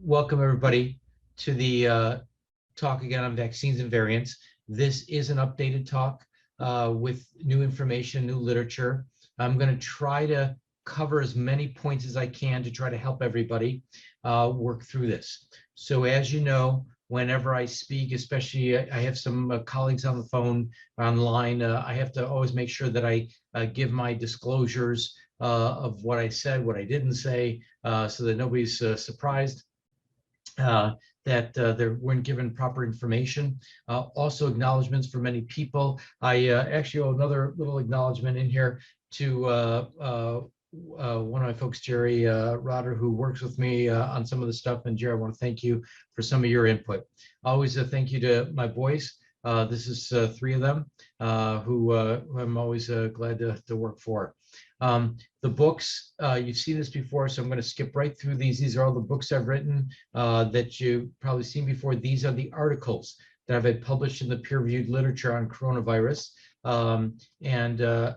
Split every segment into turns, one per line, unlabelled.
Welcome everybody to the talk again on vaccines and variants. This is an updated talk with new information, new literature. I'm going to try to cover as many points as I can to try to help everybody work through this. So as you know, whenever I speak, especially I have some colleagues on the phone, online, I have to always make sure that I give my disclosures of what I said, what I didn't say, so that nobody's surprised that they weren't given proper information. Also acknowledgements for many people. I actually owe another little acknowledgement in here to one of my folks, Jerry Rotter, who works with me on some of the stuff. And Jerry, I want to thank you for some of your input. Always a thank you to my boys. This is three of them who I'm always glad to work for. The books, you've seen this before, so I'm going to skip right through these. These are all the books I've written that you've probably seen before. These are the articles that I've had published in the peer-reviewed literature on coronavirus.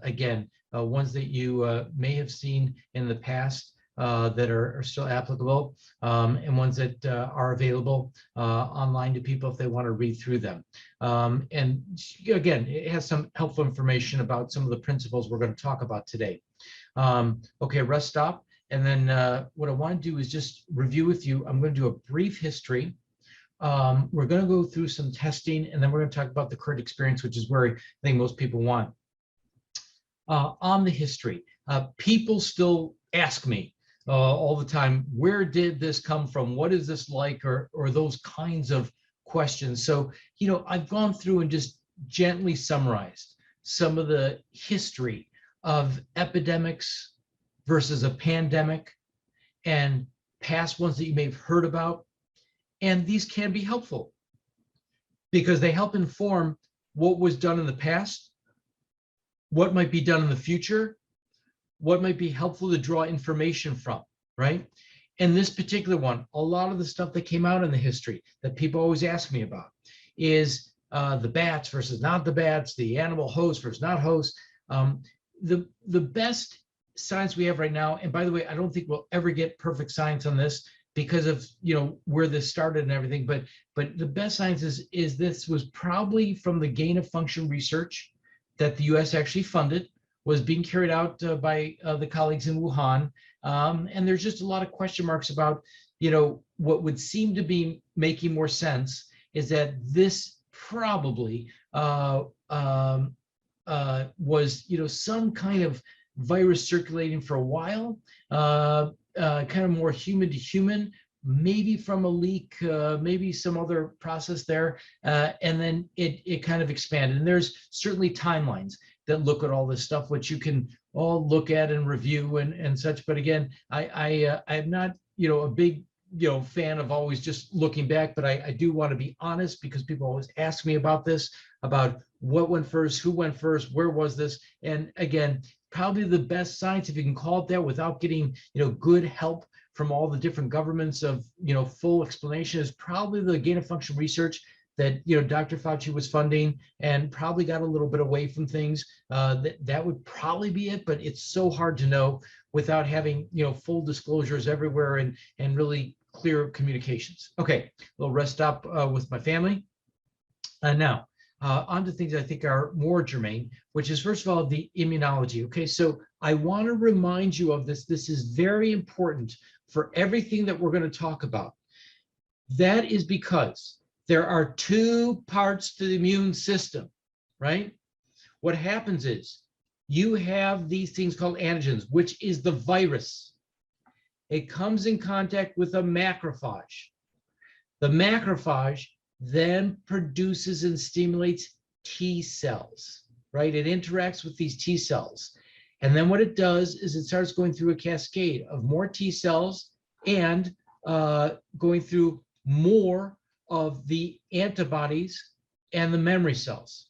Again, ones that you may have seen in the past that are still applicable, and ones that are available online to people if they want to read through them. And again, it has some helpful information about some of the principles we're going to talk about today. Okay, rest stop. And then what I want to do is just review with you. I'm going to do a brief history. We're going to go through some testing, and then we're going to talk about the current experience, which is where I think most people want. On the history, people still ask me all the time, where did this come from? What is this like? Or those kinds of questions. So, you know, I've gone through and just gently summarized some of the history of epidemics versus a pandemic and past ones that you may have heard about. And these can be helpful because they help inform what was done in the past, what might be done in the future, what might be helpful to draw information from, right? And this particular one, a lot of the stuff that came out in the history that people always ask me about is the bats versus not the bats, the animal host versus not host. The best science we have right now, and by the way, I don't think we'll ever get perfect science on this because of, you know, where this started and everything, but the best science is this was probably from the gain of function research that the US actually funded, was being carried out by the colleagues in Wuhan. And there's just a lot of question marks about, you know, what would seem to be making more sense is that this probably was, you know, some kind of virus circulating for a while, kind of more human to human, maybe from a leak, maybe some other process there, and then it kind of expanded. And there's certainly timelines that look at all this stuff, which you can all look at and review and such. But again, I'm not, you know, a big, you know, fan of always just looking back, but I do want to be honest because people always ask me about this, about what went first, who went first, where was this? And again, probably the best science, if you can call it that, without getting, you know, good help from all the different governments of, you know, full explanation, is probably the gain of function research that, you know, Dr. Fauci was funding and probably got a little bit away from things. That would probably be it, but it's so hard to know without having, you know, full disclosures everywhere and really clear communications. Okay, a little rest stop with my family. Now, on to things I think are more germane, which is, first of all, the immunology. Okay, so I want to remind you of this. This is very important for everything that we're going to talk about. That is because there are two parts to the immune system, right? What happens is you have these things called antigens, which is the virus. It comes in contact with a macrophage. The macrophage then produces and stimulates T cells, right? It interacts with these T cells. And then what it does is it starts going through a cascade of more T cells and going through more of the antibodies and the memory cells.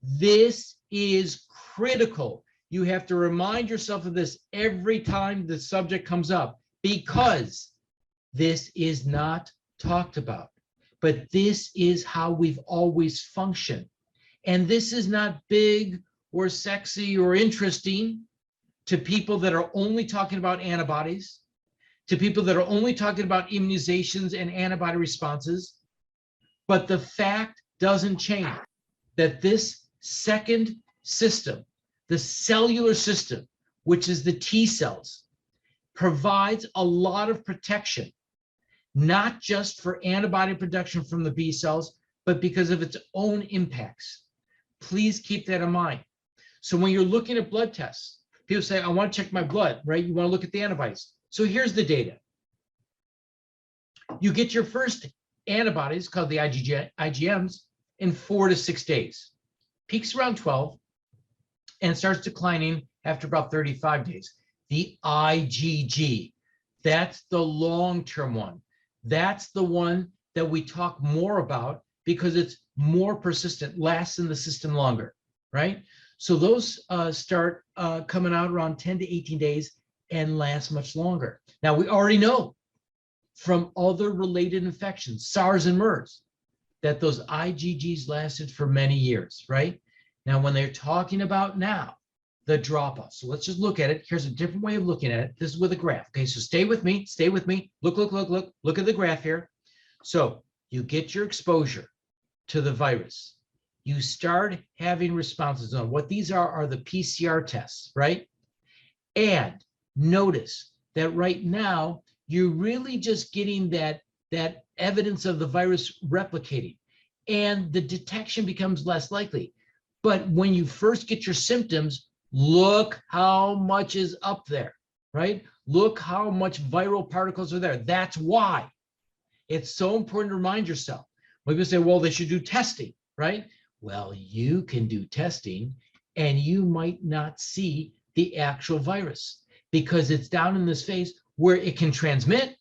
This is critical. You have to remind yourself of this every time the subject comes up, because this is not talked about. But this is how we've always functioned. And this is not big or sexy or interesting to people that are only talking about antibodies, to people that are only talking about immunizations and antibody responses. But the fact doesn't change that this second system, the cellular system, which is the T cells, provides a lot of protection, not just for antibody production from the B cells, but because of its own impacts. Please keep that in mind. So when you're looking at blood tests, people say, I want to check my blood, right? You want to look at the antibodies. So here's the data. You get your first antibodies, called the IgMs, in 4 to 6 days. Peaks around 12 and starts declining after about 35 days. The IgG, that's the long-term one. That's the one that we talk more about because it's more persistent, lasts in the system longer, right? So those start coming out around 10 to 18 days and last much longer. Now, we already know from other related infections, SARS and MERS, that those IgGs lasted for many years, right? Now, when they're talking about now, the drop-off. So let's just look at it. Here's a different way of looking at it. This is with a graph. Okay, so stay with me. Stay with me. Look at the graph here. So you get your exposure to the virus. You start having responses on what these are the PCR tests, right? And notice that right now, you're really just getting that evidence of the virus replicating, and the detection becomes less likely. But when you first get your symptoms, look how much is up there, right? Look how much viral particles are there. That's why it's so important to remind yourself. When people say, well, they should do testing, right? Well, you can do testing and you might not see the actual virus because it's down in this phase where it can transmit,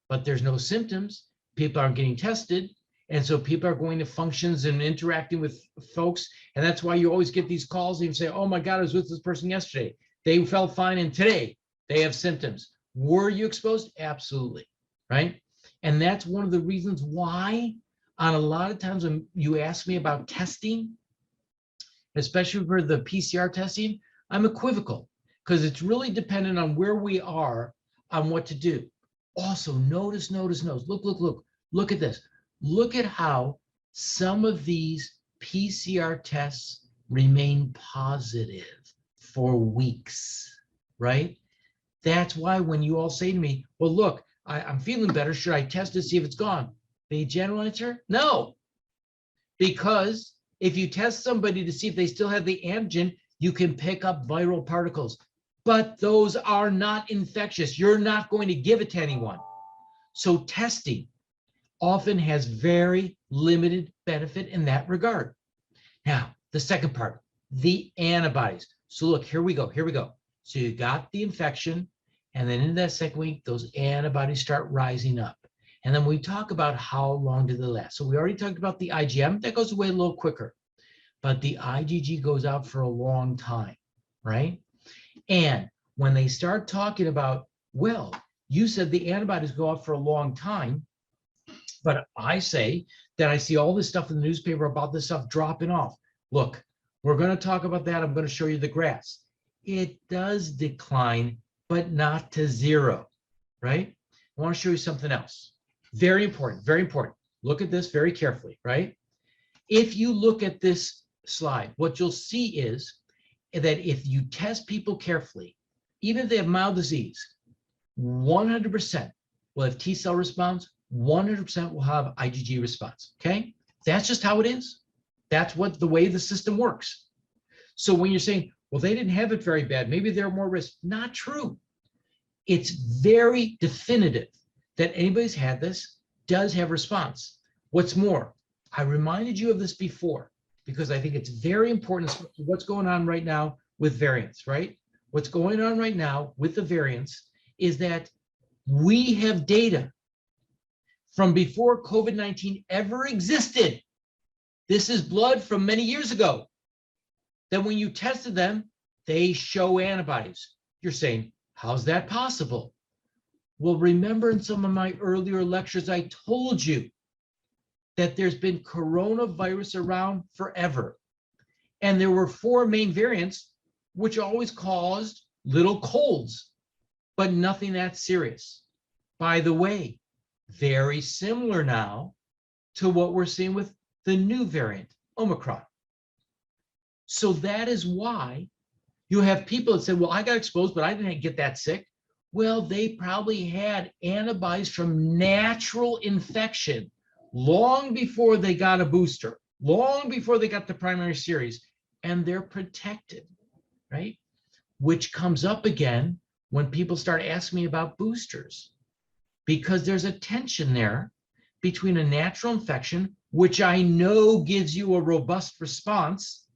but there's no symptoms. People aren't getting tested. And so people are going to functions and interacting with folks. And that's why you always get these calls and you say, oh my God, I was with this person yesterday. They felt fine. And today they have symptoms. Were you exposed? Absolutely. Right. And that's one of the reasons why on a lot of times when you ask me about testing, especially for the PCR testing, I'm equivocal because it's really dependent on where we are on what to do. Also, notice, look at this. Look at how some of these PCR tests remain positive for weeks, right? That's why when you all say to me, well, look, I'm feeling better. Should I test to see if it's gone? The general answer, no. Because if you test somebody to see if they still have the antigen, you can pick up viral particles. But those are not infectious. You're not going to give it to anyone. So testing often has very limited benefit in that regard. Now, the second part, the antibodies. So look, here we go. So you got the infection, and then in that second week, those antibodies start rising up. And then we talk about how long do they last. So we already talked about the IgM, that goes away a little quicker, but the IgG goes out for a long time, right? And when they start talking about, well, you said the antibodies go out for a long time, but I say that I see all this stuff in the newspaper about this stuff dropping off. Look, we're going to talk about that. I'm going to show you the graphs. It does decline, but not to zero, right? I want to show you something else. Very important, very important. Look at this very carefully, right? If you look at this slide, what you'll see is that if you test people carefully, even if they have mild disease, 100% will have T cell response, 100% will have IgG response, okay? That's just how it is. That's what the way the system works. So when you're saying, well, they didn't have it very bad, maybe they're more risk, not true. It's very definitive that anybody who's had this does have response. What's more, I reminded you of this before because I think it's very important, what's going on right now with variants, right? What's going on right now with the variants is that we have data from before COVID-19 ever existed. This is blood from many years ago. That when you tested them, they show antibodies. You're saying, how's that possible? Well, remember in some of my earlier lectures, I told you that there's been coronavirus around forever. And there were 4 main variants, which always caused little colds. but nothing that serious. By the way, very similar now to what we're seeing with the new variant, Omicron. So that is why you have people that say, well, I got exposed, but I didn't get that sick. Well, they probably had antibodies from natural infection long before they got a booster, long before they got the primary series, and they're protected, right? Which comes up again when people start asking me about boosters, because there's a tension there between a natural infection, which I know gives you a robust response,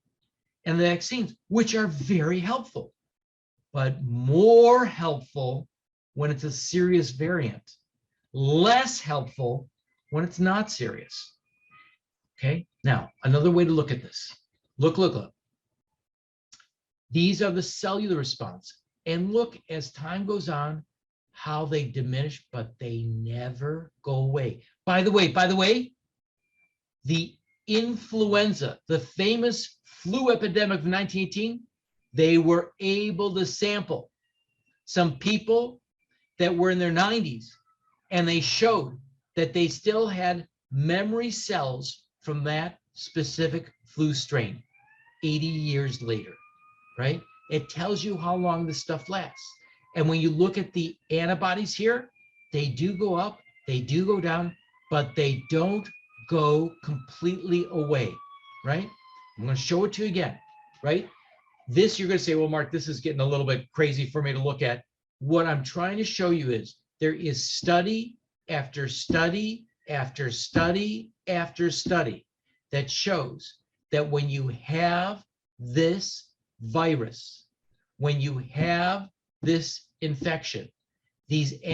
and the vaccines, which are very helpful, but more helpful when it's a serious variant, less helpful when it's not serious. Okay, now another way to look at this. Look. These are the cellular response. And look, as time goes on, how they diminish, but they never go away. By the way, the influenza, the famous flu epidemic of 1918, they were able to sample some people that were in their 90s, and they showed that they still had memory cells from that specific flu strain 80 years later, right? It tells you how long this stuff lasts. And when you look at the antibodies here, they do go up, they do go down, but they don't go completely away, right? I'm going to show it to you again, right? This, you're going to say, well, Mark, this is getting a little bit crazy for me to look at. What I'm trying to show you is there is study after study after study after study that shows that when you have this virus, when you have this infection, these